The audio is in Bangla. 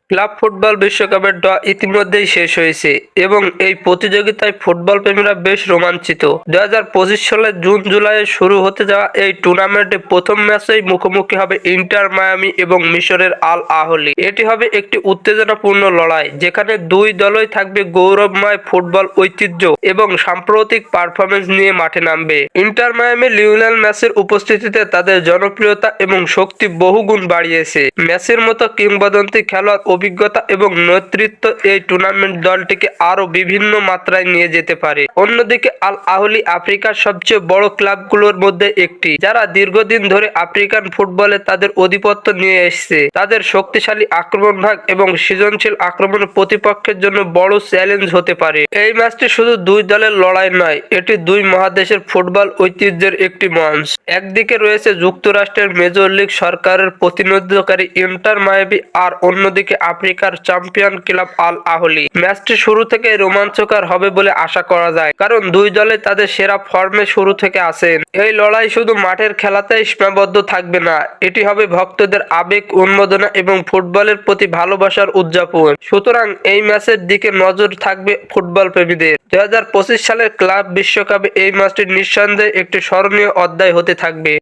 ক্লাব ফুটবল বিশ্বকাপের ড্র ইতিমধ্যেই শেষ হয়েছে এবং এই প্রতিযোগিতায় ফুটবল প্রেমীরা বেশ রোমাঞ্চিত। 2025 সালের জুন-জুলাইয়ে শুরু হতে যাওয়া এই টুর্নামেন্টে প্রথম ম্যাচেই মুখোমুখি হবে ইন্টার মায়ামি এবং মিশরের আল আহলি। এটি হবে একটি উত্তেজনাপূর্ণ লড়াই, যেখানে দুই দলই থাকবে গৌরবময় ফুটবল ঐতিহ্য এবং সাম্প্রতিক পারফরম্যান্স নিয়ে মাঠে নামবে। ইন্টার মায়ামি লিওনেল মেসির উপস্থিতিতে তাদের জনপ্রিয়তা এবং শক্তি বহুগুণ বাড়িয়েছে। মেসির মতো কিংবদন্তি খেলোয়াড় অভিজ্ঞতা এবং নেতৃত্ব এই টুর্নামেন্ট দলটিকে আরো বিভিন্ন মাত্রায় নিয়ে যেতে পারে। অন্যদিকে আল আহলি আফ্রিকার সবচেয়ে বড় ক্লাবগুলোর মধ্যে একটি, যারা দীর্ঘদিন ধরে আফ্রিকান ফুটবলে তাদের আধিপত্য নিয়ে এসেছে। তাদের শক্তিশালী আক্রমণভাগ এবং সৃজনশীল আক্রমণ প্রতিপক্ষের জন্য বড় চ্যালেঞ্জ হতে পারে। এই ম্যাচটি শুধু দুই দলের লড়াই নয়, এটি দুই মহাদেশের ফুটবল ঐতিহ্যের একটি মঞ্চ। একদিকে রয়েছে যুক্তরাষ্ট্রের মেজর লিগ সরকারের প্রতিনিধিত্বকারী ইন্টার মায়ামি, আর অন্যদিকে আফ্রিকার চ্যাম্পিয়ন ক্লাব আল আহলি। ম্যাচটি শুরু থেকে রোমাঞ্চকর হবে বলে আশা করা যায়, কারণ দুই দলে তাদের সেরা ফর্মে শুরু থেকে আছেন। এই লড়াই শুধু মাঠের খেলাতেই সীমাবদ্ধ থাকবে না, এটি হবে ভক্তদের আবেগ উন্মাদনা এবং ফুটবলের প্রতি ভালোবাসার উদযাপন। সুতরাং এই ম্যাচের দিকে নজর থাকবে ফুটবল প্রেমীদের। 2025 সালের ক্লাব বিশ্বকাপে এই ম্যাচটি নিঃসন্দেহে একটি স্মরণীয় অধ্যায় হতে থাকবে।